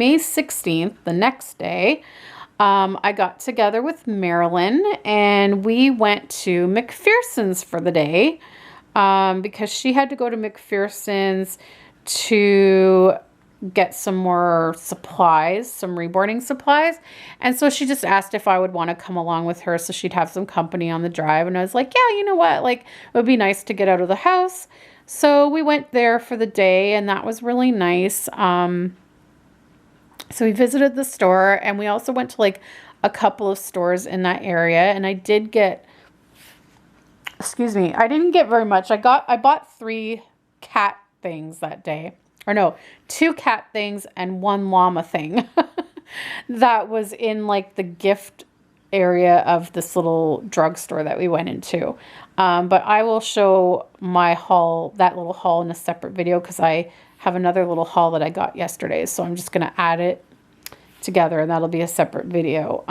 May 16th, the next day, I got together with Marilyn and we went to McPherson's for the day because she had to go to McPherson's to get some more supplies, some reborning supplies. And so she just asked if I would want to come along with her so she'd have some company on the drive. And I was like, yeah, you know what? Like, it would be nice to get out of the house. So we went there for the day and that was really nice. So we visited the store and we also went to like a couple of stores in that area. And I did get, excuse me, I didn't get very much. I bought 3 cat things that day. Or no, 2 cat things and 1 llama thing that was in like the gift area of this little drugstore that we went into. But I will show my haul, that little haul, in a separate video because I have another little haul that I got yesterday. So I'm just going to add it together and that'll be a separate video.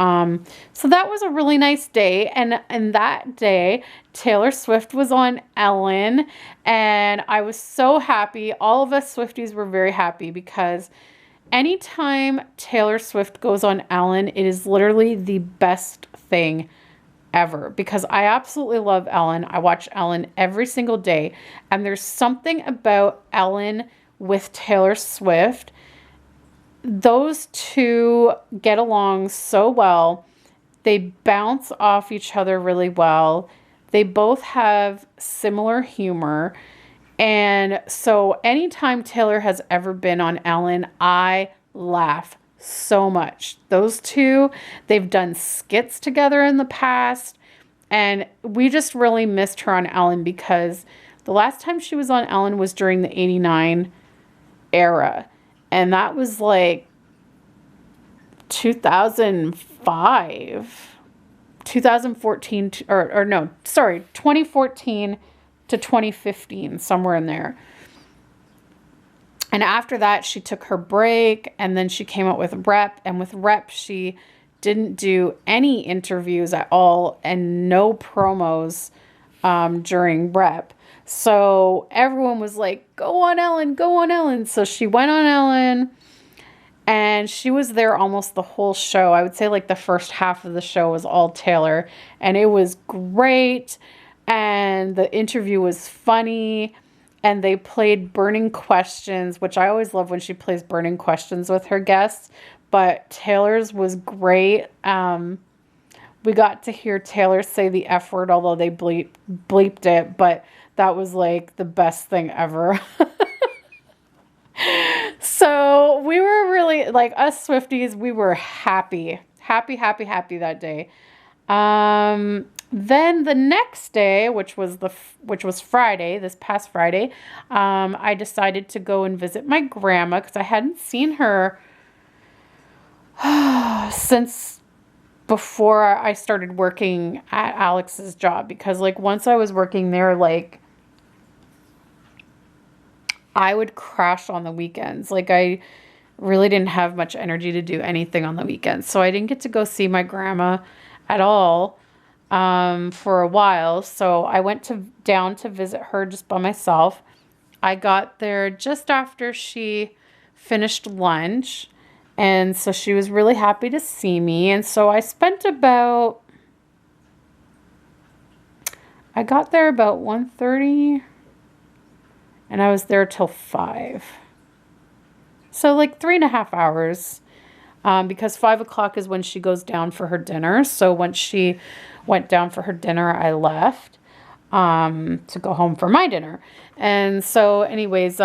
So that was a really nice day. And that day, Taylor Swift was on Ellen and I was so happy. All of us Swifties were very happy because anytime Taylor Swift goes on Ellen, it is literally the best thing ever because I absolutely love Ellen. I watch Ellen every single day and there's something about Ellen with Taylor Swift. Those two get along so well. They bounce off each other really well. They both have similar humor. And so anytime Taylor has ever been on Ellen, I laugh so much. Those two, they've done skits together in the past. And we just really missed her on Ellen because the last time she was on Ellen was during the 89 era. And that was like 2014, or no, sorry, 2014 to 2015, somewhere in there. And after that, she took her break and then she came out with Rep. And with Rep, she didn't do any interviews at all and no promos during Rep. So everyone was like, go on Ellen, go on Ellen. So she went on Ellen and she was there almost the whole show. I would say like the first half of the show was all Taylor and it was great. And the interview was funny and they played burning questions, which I always love when she plays burning questions with her guests. But Taylor's was great. We got to hear Taylor say the F word, although they bleeped it, but that was like the best thing ever. So we were really, like, us Swifties, we were happy that day. Then the next day, which was Friday, this past Friday, I decided to go and visit my grandma because I hadn't seen her since before I started working at Alex's job, because like once I was working there, like I would crash on the weekends. Like I really didn't have much energy to do anything on the weekends. So I didn't get to go see my grandma at all for a while. So I went down to visit her just by myself. I got there just after she finished lunch. And so she was really happy to see me. And so I got there about 1:30 and I was there till 5. So like 3.5 hours, because 5 o'clock is when she goes down for her dinner. So once she went down for her dinner, I left to go home for my dinner. And so anyways,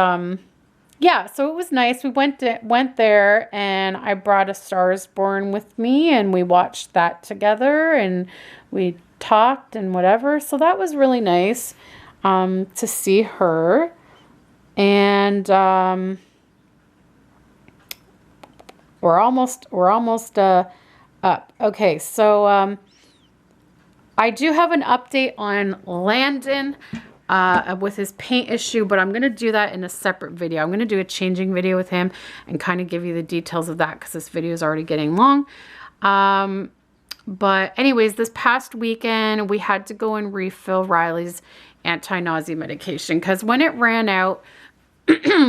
yeah, so it was nice. We went there and I brought A Star Is Born with me and we watched that together and we talked and whatever. So that was really nice to see her. And we're almost up. Okay, so I do have an update on Landon with his paint issue, but I'm going to do that in a separate video. I'm going to do a changing video with him and kind of give you the details of that because this video is already getting long. But anyways, this past weekend, we had to go and refill Riley's anti-nausea medication because when it ran out,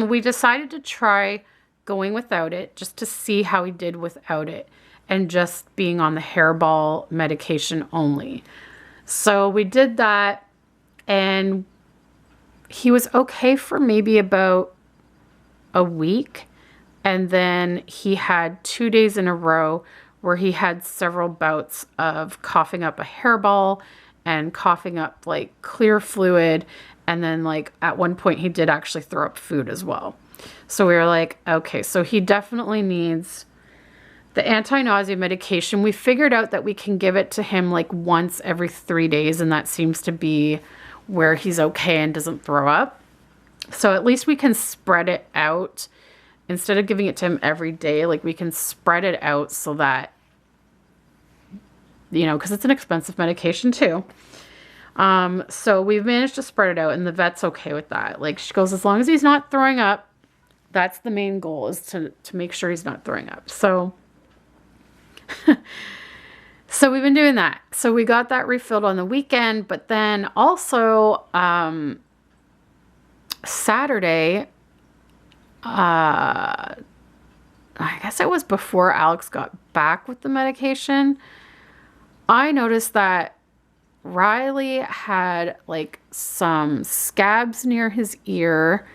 we decided to try going without it just to see how he did without it and just being on the hairball medication only. So we did that, and he was okay for maybe about a week. And then he had 2 days in a row where he had several bouts of coughing up a hairball and coughing up like clear fluid. And then like at one point he did actually throw up food as well. So we were like, okay, so he definitely needs the anti-nausea medication. We figured out that we can give it to him like once every 3 days, and that seems to be where he's okay and doesn't throw up. So at least we can spread it out. Instead of giving it to him every day, like we can spread it out so that, you know, because it's an expensive medication too. So we've managed to spread it out, and the vet's okay with that. Like she goes, as long as he's not throwing up, that's the main goal, is to make sure he's not throwing up. So, so we've been doing that. So we got that refilled on the weekend, but then also, Saturday, I guess it was before Alex got back with the medication, I noticed that Riley had like some scabs near his ear,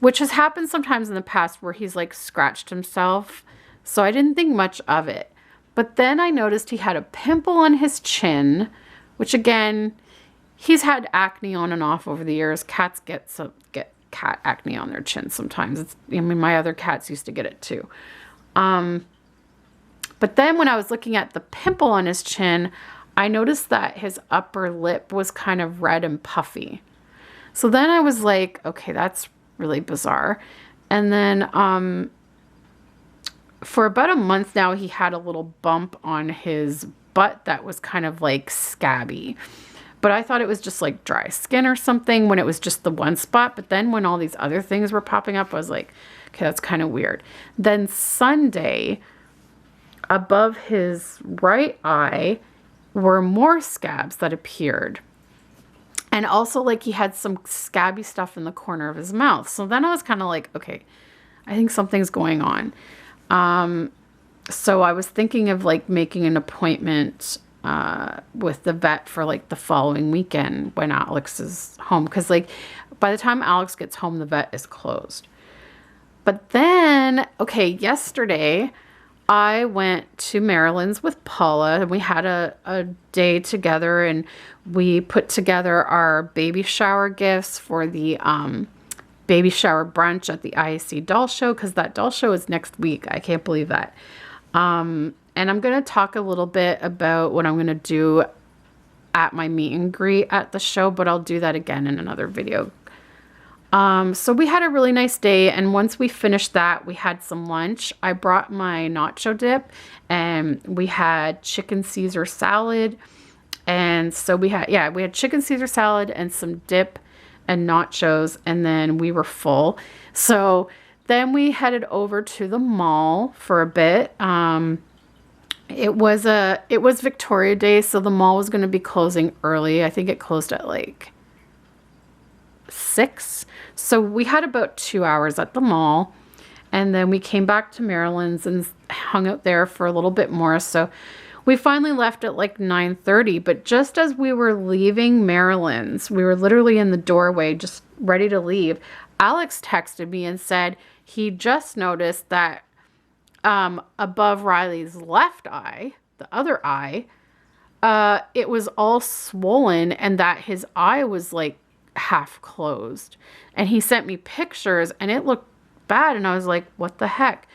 which has happened sometimes in the past where he's like scratched himself. So I didn't think much of it. But then I noticed he had a pimple on his chin, which again, he's had acne on and off over the years. Cats get cat acne on their chin sometimes. I mean, my other cats used to get it too. But then when I was looking at the pimple on his chin, I noticed that his upper lip was kind of red and puffy. So then I was like, okay, that's really bizarre. And then for about a month now, he had a little bump on his butt that was kind of like scabby. But I thought it was just like dry skin or something when it was just the one spot. But then when all these other things were popping up, I was like, okay, that's kind of weird. Then Sunday, above his right eye, were more scabs that appeared. And also like he had some scabby stuff in the corner of his mouth. So then I was kind of like, okay, I think something's going on. So I was thinking of like making an appointment with the vet for like the following weekend when Alex is home. Because like by the time Alex gets home, the vet is closed. But then, okay, yesterday I went to Maryland's with Paula, and we had a day together, and we put together our baby shower gifts for the baby shower brunch at the IAC doll show, because that doll show is next week. I can't believe that. And I'm going to talk a little bit about what I'm going to do at my meet and greet at the show, but I'll do that again in another video. So we had a really nice day, and once we finished that, we had some lunch. I brought my nacho dip, and we had chicken Caesar salad. And so we had chicken Caesar salad and some dip and nachos, and then we were full. So then we headed over to the mall for a bit. It was Victoria Day, so the mall was going to be closing early. I think it closed at like 6. So we had about 2 hours at the mall, and then we came back to Maryland's and hung out there for a little bit more. So we finally left at like 9:30, but just as we were leaving Maryland's, we were literally in the doorway just ready to leave, Alex texted me and said he just noticed that above Riley's left eye, the other eye, it was all swollen, and that his eye was like half closed. And he sent me pictures, and it looked bad, and I was like, what the heck?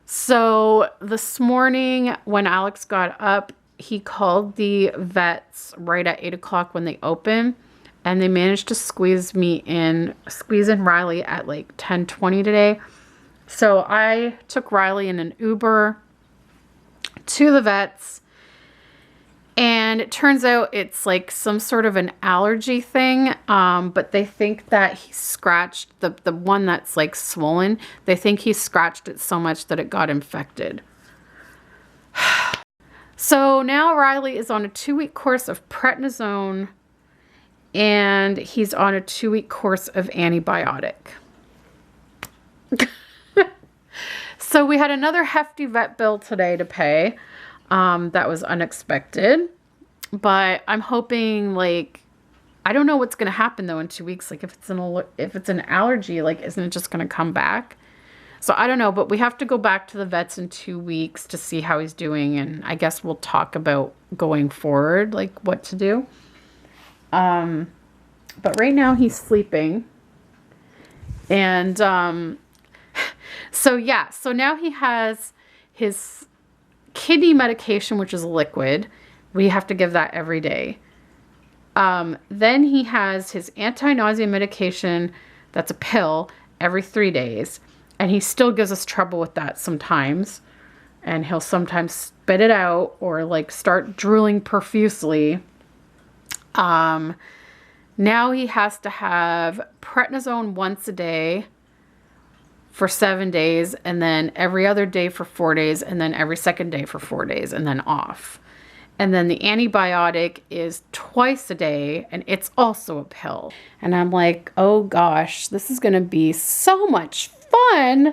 So this morning when Alex got up, he called the vets right at 8 o'clock when they open, and they managed to squeeze in Riley at like 10:20 today. So I took Riley in an Uber to the vets, and it turns out it's like some sort of an allergy thing, but they think that he scratched the one that's like swollen. They think he scratched it so much that it got infected. So now Riley is on a 2-week course of prednisone, and he's on a 2-week course of antibiotic. So we had another hefty vet bill today to pay. That was unexpected. But I'm hoping, like, I don't know what's going to happen though in 2 weeks. Like if it's an allergy, like isn't it just going to come back? So I don't know, but we have to go back to the vets in 2 weeks to see how he's doing, and I guess we'll talk about going forward, like what to do. But right now he's sleeping. And so yeah, so now he has his kidney medication, which is liquid. We have to give that every day. Then he has his anti-nausea medication that's a pill every 3 days. And he still gives us trouble with that sometimes. And he'll sometimes spit it out or like start drooling profusely. Now he has to have prednisone once a day for 7 days, and then every other day for 4 days, and then every second day for 4 days, and then off. And then the antibiotic is twice a day, and it's also a pill. And I'm like, oh gosh, this is going to be so much fun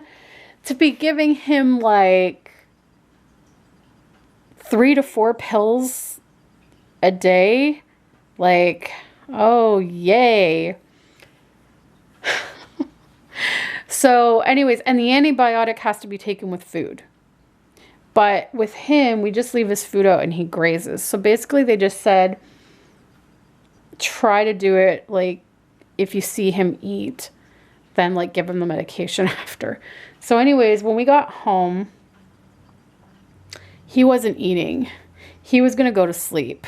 to be giving him like 3 to 4 pills a day. Like, oh, yay. So anyways, and the antibiotic has to be taken with food. But with him, we just leave his food out and he grazes. So basically they just said, try to do it like if you see him eat, then like give him the medication after. So anyways, when we got home, he wasn't eating. He was going to go to sleep.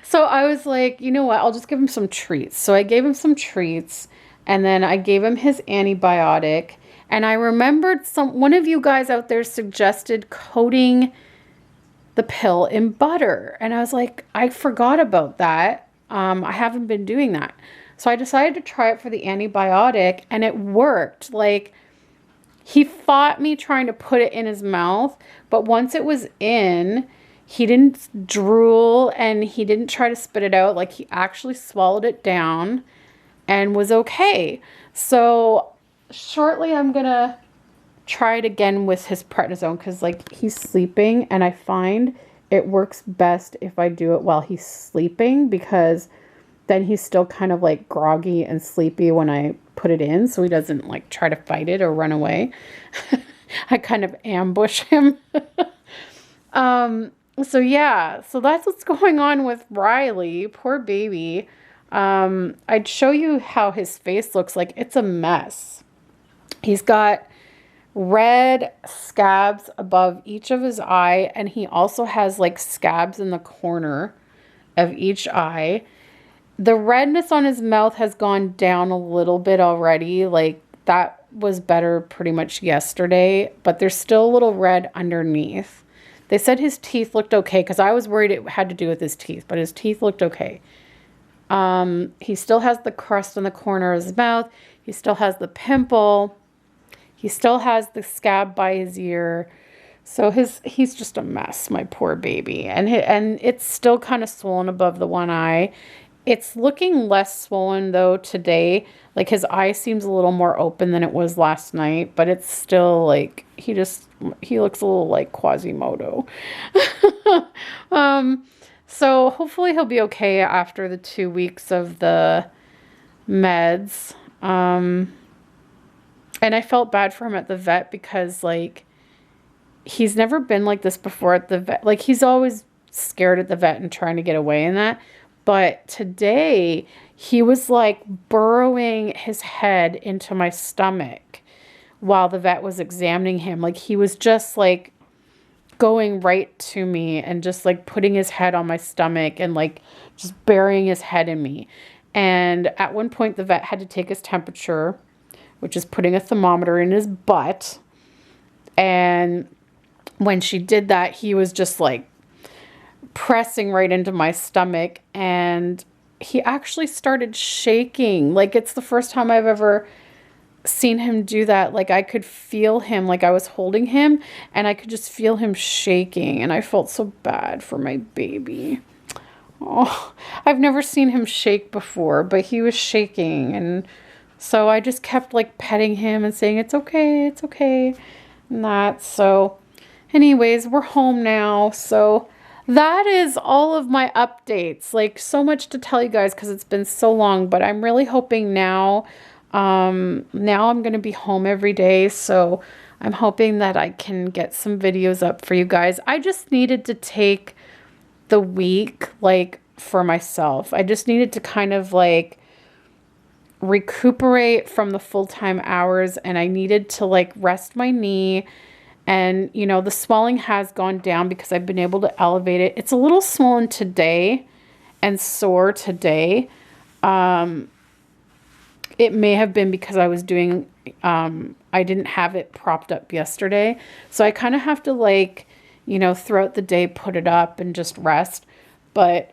So I was like, you know what? I'll just give him some treats. So I gave him some treats, and then I gave him his antibiotic. And I remembered one of you guys out there suggested coating the pill in butter. And I was like, I forgot about that. I haven't been doing that. So I decided to try it for the antibiotic, and it worked. Like, he fought me trying to put it in his mouth, but once it was in, he didn't drool and he didn't try to spit it out. Like, he actually swallowed it down and was okay. So shortly I'm gonna try it again with his prednisone, because like he's sleeping, and I find it works best if I do it while he's sleeping, because then he's still kind of like groggy and sleepy when I put it in, so he doesn't like try to fight it or run away. I kind of ambush him. So yeah, so that's what's going on with Riley. Poor baby. I'd show you how his face looks like. It's a mess. He's got red scabs above each of his eye, and he also has like scabs in the corner of each eye. The redness on his mouth has gone down a little bit already. Like, that was better pretty much yesterday, but there's still a little red underneath. They said his teeth looked okay, because I was worried it had to do with his teeth, but his teeth looked okay. He still has the crust in the corner of his mouth. He still has the pimple. He still has the scab by his ear. So he's just a mess, my poor baby. And it's still kind of swollen above the one eye. It's looking less swollen though today. Like, his eye seems a little more open than it was last night, but it's still like, he looks a little like Quasimodo. So hopefully he'll be okay after the 2 weeks of the meds. And I felt bad for him at the vet, because like, he's never been like this before at the vet. Like, he's always scared at the vet and trying to get away in that. But today he was like burrowing his head into my stomach while the vet was examining him. Like, he was just like going right to me and just like putting his head on my stomach and like just burying his head in me. And at one point the vet had to take his temperature, which is putting a thermometer in his butt. And when she did that, he was just like pressing right into my stomach, and he actually started shaking. Like, it's the first time I've ever seen him do that. Like, I could feel him, like I was holding him, and I could just feel him shaking, and I felt so bad for my baby. Oh, I've never seen him shake before, but he was shaking, and so I just kept like petting him and saying, it's okay, it's okay. and that. So anyways, we're home now. So that is all of my updates. Like, so much to tell you guys because it's been so long, but I'm really hoping now, now I'm going to be home every day. So I'm hoping that I can get some videos up for you guys. I just needed to take the week, like, for myself. I just needed to kind of like recuperate from the full-time hours, and I needed to like rest my knee. And you know, the swelling has gone down because I've been able to elevate it. It's a little swollen today and sore today. It may have been because I was doing I didn't have it propped up yesterday, so I kind of have to, like, you know, throughout the day put it up and just rest. But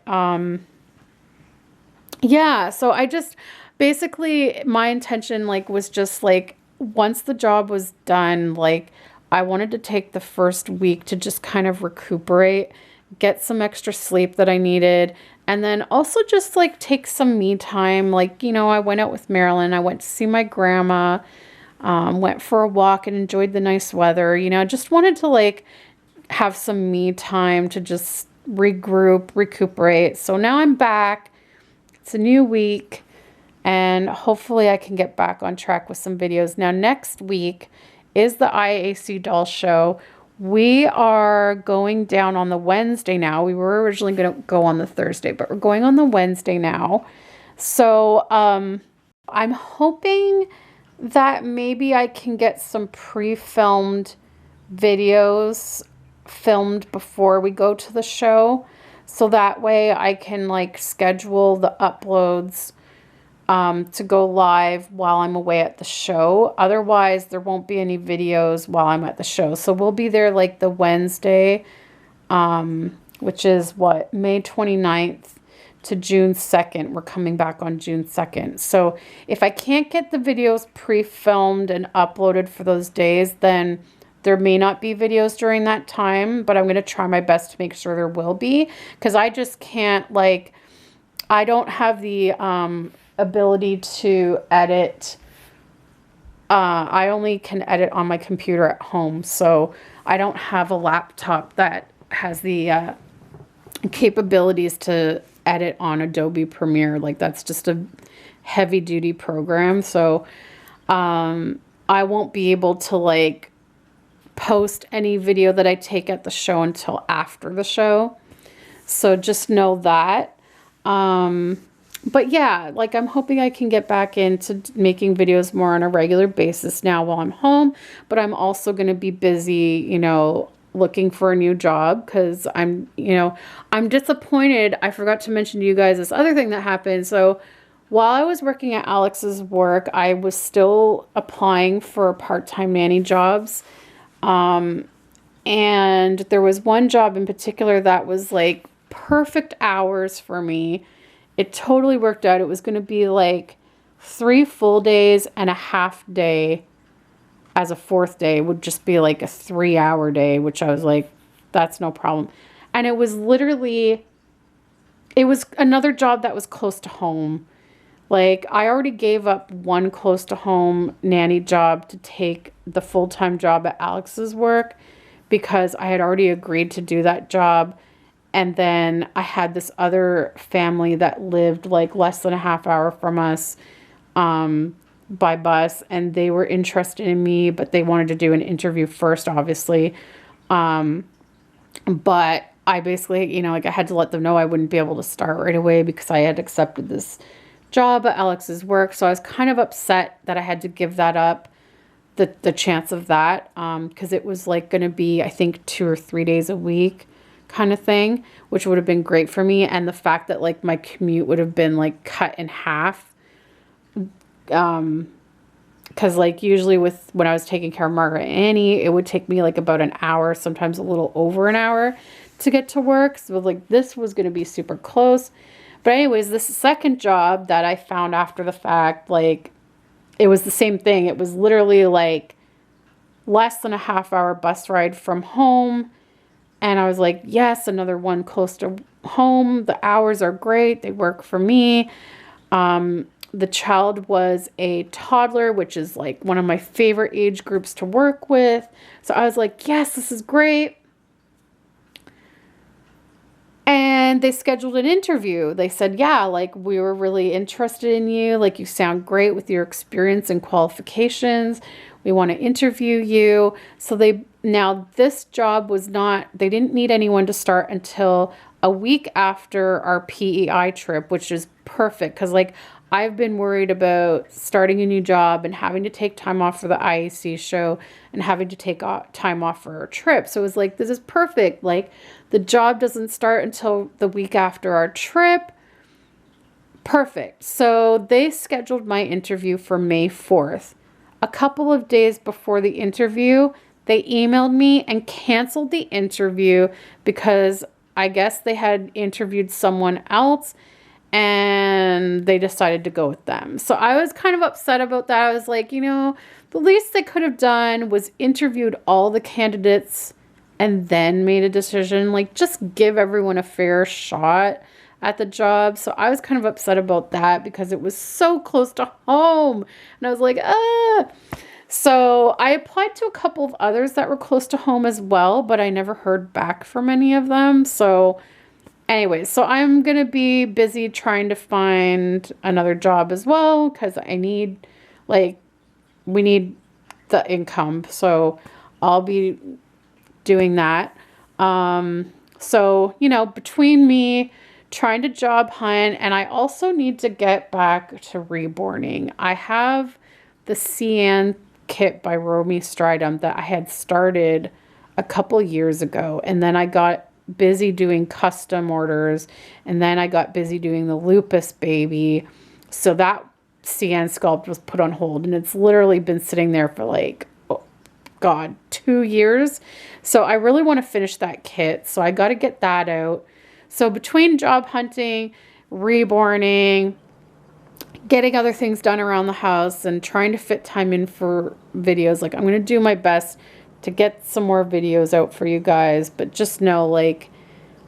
yeah, so I just basically, my intention, like, was just like, once the job was done, like, I wanted to take the first week to just kind of recuperate, get some extra sleep that I needed, and then also just like take some me time. Like, you know, I went out with Marilyn, I went to see my grandma, went for a walk and enjoyed the nice weather. You know, I just wanted to like have some me time to just regroup, recuperate. So now I'm back. It's a new week, and hopefully I can get back on track with some videos. Now, next week is the IAC doll show. We are going down on the Wednesday now. We were originally going to go on the Thursday, but we're going on the Wednesday now. So I'm hoping that maybe I can get some pre-filmed videos filmed before we go to the show, so that way I can like schedule the uploads to go live while I'm away at the show. Otherwise, there won't be any videos while I'm at the show. So we'll be there like the Wednesday, which is what, May 29th to June 2nd. We're coming back on June 2nd. So if I can't get the videos pre-filmed and uploaded for those days, then there may not be videos during that time, but I'm going to try my best to make sure there will be, because I just can't, like, I don't have the ability to edit. I only can edit on my computer at home, so I don't have a laptop that has the capabilities to edit on Adobe Premiere. Like, that's just a heavy duty program, so I won't be able to like post any video that I take at the show until after the show. So just know that. But yeah, like, I'm hoping I can get back into making videos more on a regular basis now while I'm home. But I'm also going to be busy, you know, looking for a new job, because I'm, you know, I'm disappointed. I forgot to mention to you guys this other thing that happened. So while I was working at Alex's work, I was still applying for part-time nanny jobs. And there was one job in particular that was like perfect hours for me. It totally worked out. It was going to be like 3 full days and a half day as a fourth day. It would just be like a 3-hour day, which I was like, that's no problem. And it was literally, it was another job that was close to home. Like, I already gave up one close to home nanny job to take the full-time job at Alex's work, because I had already agreed to do that job. And then I had this other family that lived like less than a half hour from us by bus, and they were interested in me, but they wanted to do an interview first, obviously. But I basically, you know, like, I had to let them know I wouldn't be able to start right away because I had accepted this job at Alex's work. So I was kind of upset that I had to give that up, the chance of that, because it was like going to be, I think, 2 or 3 days a week kind of thing, which would have been great for me. And the fact that like my commute would have been like cut in half, because like usually when I was taking care of Margaret and Annie, it would take me like about an hour, sometimes a little over an hour to get to work. So like, this was going to be super close. But anyways, this second job that I found after the fact, like, it was the same thing. It was literally like less than a half-hour bus ride from home. And I was like, yes, another one close to home. The hours are great. They work for me. The child was a toddler, which is like one of my favorite age groups to work with. So I was like, yes, this is great. And they scheduled an interview. They said, yeah, like we were really interested in you. Like you sound great with your experience and qualifications. We want to interview you. So now this job was not, they didn't need anyone to start until a week after our PEI trip, which is perfect. Because like I've been worried about starting a new job and having to take time off for the IAC show and having to take time off for our trip. So it was like, this is perfect. Like the job doesn't start until the week after our trip. Perfect. So they scheduled my interview for May 4th. A couple of days before the interview, they emailed me and canceled the interview because I guess they had interviewed someone else and they decided to go with them. So I was kind of upset about that. I was like, you know, the least they could have done was interviewed all the candidates and then made a decision. Like, just give everyone a fair shot at the job. So I was kind of upset about that because it was so close to home. And I was like, ah. So I applied to a couple of others that were close to home as well, but I never heard back from any of them. So anyways, so I'm going to be busy trying to find another job as well because I need, like, we need the income. So I'll be doing that. So, you know, between me trying to job hunt, and I also need to get back to reborning. I have the CN kit by Romy Stridham that I had started a couple years ago, and then I got busy doing custom orders, and then I got busy doing the lupus baby. So that CN sculpt was put on hold, and it's literally been sitting there for like, oh God, 2 years. So I really want to finish that kit. So I got to get that out. So between job hunting, reborning, getting other things done around the house, and trying to fit time in for videos, like I'm going to do my best to get some more videos out for you guys. But just know, like,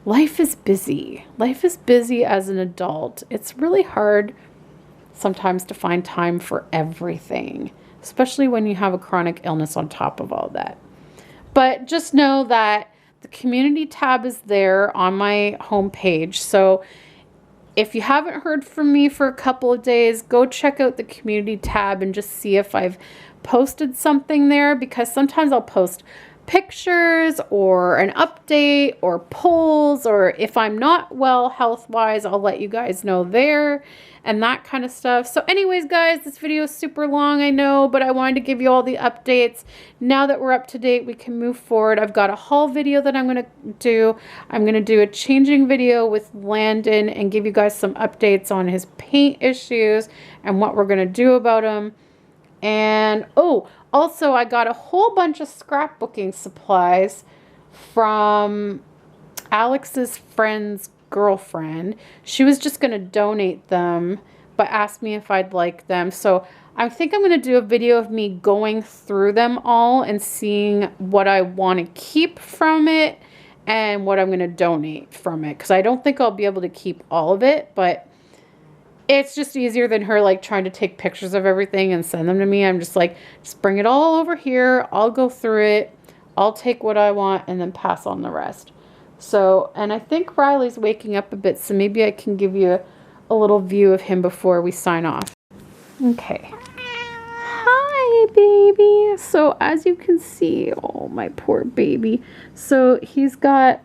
life is busy. Life is busy as an adult. It's really hard sometimes to find time for everything, especially when you have a chronic illness on top of all that. But just know that the community tab is there on my homepage. So if you haven't heard from me for a couple of days, go check out the community tab and just see if I've posted something there, because sometimes I'll post pictures or an update or polls, or if I'm not well health-wise, I'll let you guys know there and that kind of stuff. So anyways, guys, this video is super long, I know, but I wanted to give you all the updates. Now that we're up to date, we can move forward. I've got a haul video that I'm going to do. I'm going to do a changing video with Landon and give you guys some updates on his paint issues and what we're going to do about them. And oh, also I got a whole bunch of scrapbooking supplies from Alex's friend's girlfriend. She was just going to donate them, but asked me if I'd like them. So I think I'm going to do a video of me going through them all and seeing what I want to keep from it and what I'm going to donate from it. Because I don't think I'll be able to keep all of it, but it's just easier than her like trying to take pictures of everything and send them to me. I'm just like, just bring it all over here. I'll go through it. I'll take what I want and then pass on the rest. So, and I think Riley's waking up a bit, so maybe I can give you a little view of him before we sign off. Okay. Hi, baby. So as you can see, oh, my poor baby. So he's got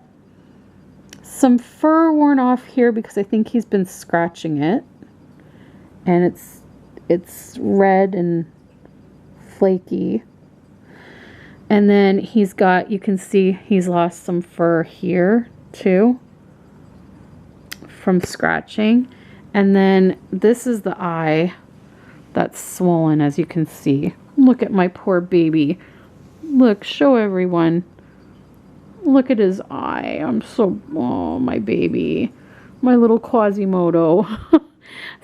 some fur worn off here because I think he's been scratching it. And it's red and flaky. And then he's got, you can see he's lost some fur here too from scratching. And then this is the eye that's swollen, as you can see. Look at my poor baby. Look, show everyone. Look at his eye. Oh, my baby. My little Quasimodo.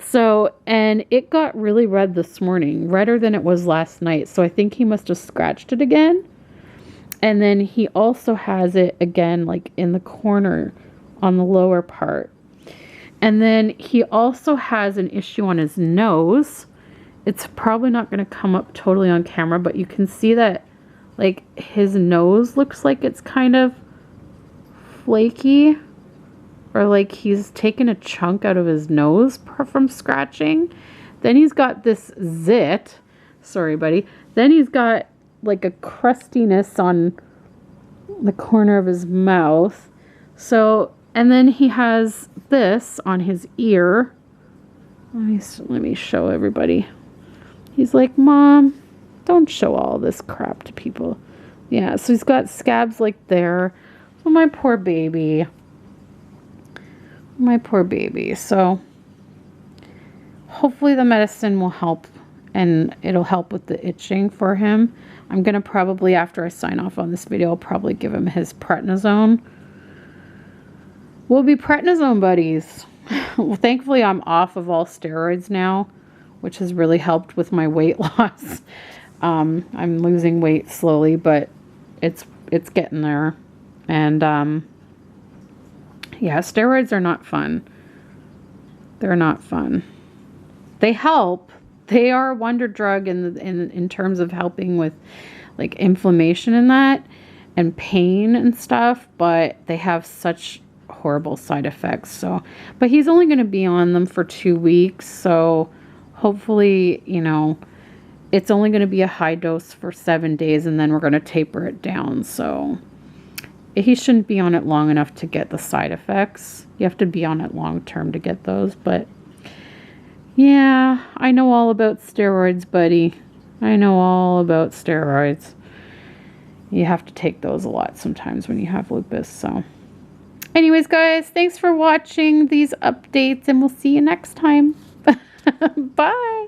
So, and it got really red this morning, redder than it was last night. So I think he must have scratched it again. And then he also has it again, like in the corner on the lower part. And then he also has an issue on his nose. It's probably not going to come up totally on camera, but you can see that like his nose looks like it's kind of flaky, or like he's taken a chunk out of his nose from scratching. Then he's got this zit. Sorry, buddy. Then he's got like a crustiness on the corner of his mouth. So, and then he has this on his ear. Let me show everybody. He's like, Mom, don't show all this crap to people. Yeah, so he's got scabs like there. Oh, my poor baby. My poor baby. So hopefully the medicine will help, and it'll help with the itching for him. I'm going to probably, after I sign off on this video, I'll probably give him his prednisone. We'll be prednisone buddies. Well, thankfully, I'm off of all steroids now, which has really helped with my weight loss. I'm losing weight slowly, but it's getting there. And yeah, steroids are not fun. They're not fun. They help. They are a wonder drug in terms of helping with like inflammation and that and pain and stuff, but they have such horrible side effects. So, but he's only going to be on them for 2 weeks, so hopefully, you know, it's only going to be a high dose for 7 days, and then we're going to taper it down. So he shouldn't be on it long enough to get the side effects. You have to be on it long term to get those. But yeah, I know all about steroids, buddy. I know all about steroids. You have to take those a lot sometimes when you have lupus. So anyways, guys, thanks for watching these updates, and we'll see you next time. Bye.